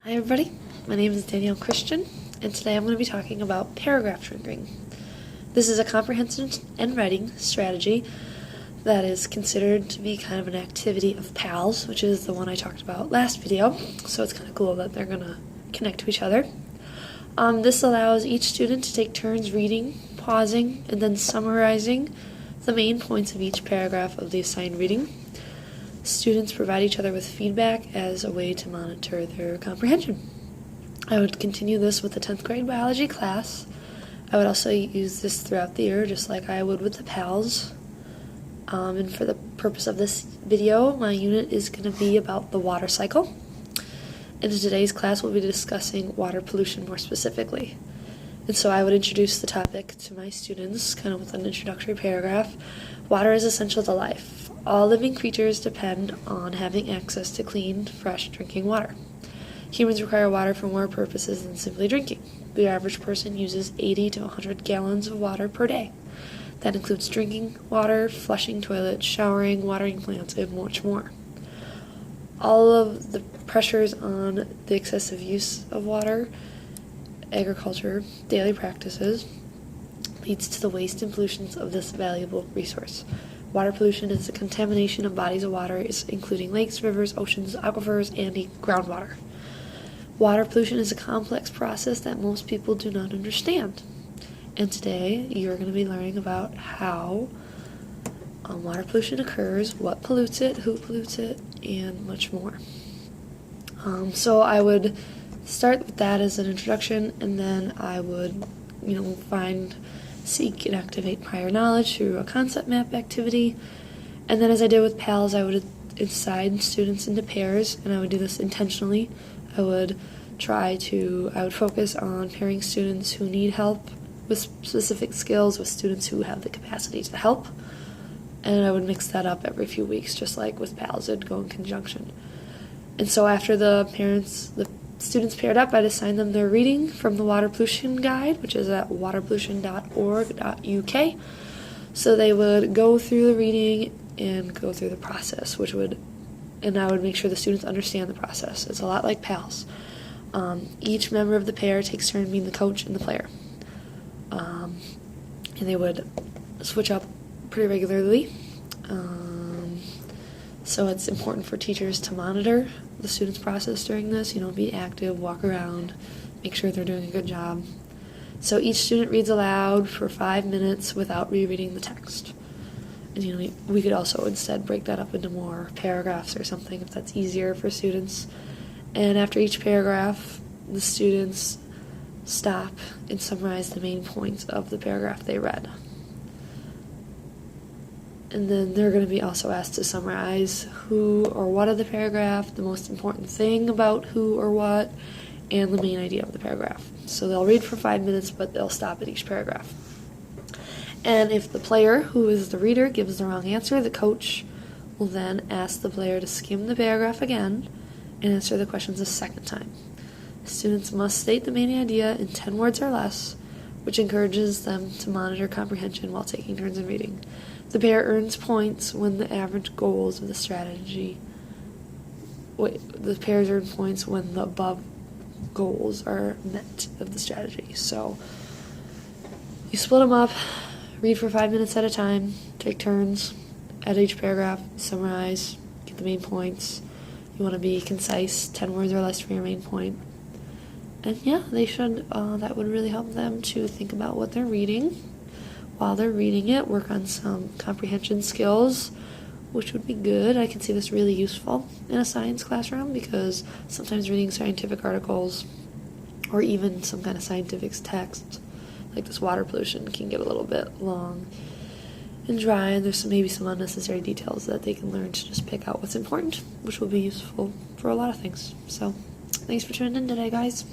Hi everybody, my name is Danielle Christian, and today I'm going to be talking about paragraph shrinking. This is a comprehension and writing strategy that is considered to be kind of an activity of PALS, which is the one I talked about last video, so it's kind of cool that they're going to connect to each other. This allows each student to take turns reading, pausing, and then summarizing the main points of each paragraph of the assigned reading. Students provide each other with feedback as a way to monitor their comprehension. I would continue this with the 10th grade biology class. I would also use this throughout the year, just like I would with the PALS. And for the purpose of this video, my unit is going to be about the water cycle. In today's class, we'll be discussing water pollution more specifically. And so I would introduce the topic to my students, kind of with an introductory paragraph. Water is essential to life. All living creatures depend on having access to clean, fresh drinking water. Humans require water for more purposes than simply drinking. The average person uses 80 to 100 gallons of water per day. That includes drinking water, flushing toilets, showering, watering plants, and much more. All of the pressures on the excessive use of water, agriculture, daily practices, leads to the waste and pollutions of this valuable resource. Water pollution is the contamination of bodies of water, including lakes, rivers, oceans, aquifers, and groundwater. Water pollution is a complex process that most people do not understand. And today, you're going to be learning about how water pollution occurs, what pollutes it, who pollutes it, and much more. So I would start with that as an introduction, and then I would, seek and activate prior knowledge through a concept map activity. And then as I did with PALS, I would assign students into pairs, and I would do this intentionally. I would focus on pairing students who need help with specific skills with students who have the capacity to help. And I would mix that up every few weeks, just like with PALS, it'd go in conjunction. And so after the students paired up, I'd assign them their reading from the Water Pollution Guide, which is at waterpollution.org.uk. So they would go through the reading and go through the process, and I would make sure the students understand the process. It's a lot like PALS. Each member of the pair takes turn being the coach and the player. And they would switch up pretty regularly. So it's important for teachers to monitor the students' process during this, be active, walk around, make sure they're doing a good job. So each student reads aloud for 5 minutes without rereading the text. And we could also instead break that up into more paragraphs or something if that's easier for students. And after each paragraph, the students stop and summarize the main points of the paragraph they read. And then they're going to be also asked to summarize who or what of the paragraph, the most important thing about who or what, and the main idea of the paragraph. So they'll read for 5 minutes, but they'll stop at each paragraph. And if the player, who is the reader, gives the wrong answer, the coach will then ask the player to skim the paragraph again and answer the questions a second time. Students must state the main idea in 10 words or less, which encourages them to monitor comprehension while taking turns in reading. The pair earns points when the average goals of the strategy. The pairs earn points when the above goals are met of the strategy. So you split them up, read for 5 minutes at a time, take turns at each paragraph, summarize, get the main points. You want to be concise, 10 words or less for your main point. And yeah, they should. That would really help them to think about what they're reading. While they're reading it, work on some comprehension skills, which would be good. I can see this really useful in a science classroom because sometimes reading scientific articles or even some kind of scientific text, like this water pollution, can get a little bit long and dry, and there's maybe some unnecessary details that they can learn to just pick out what's important, which will be useful for a lot of things. So, thanks for tuning in today, guys.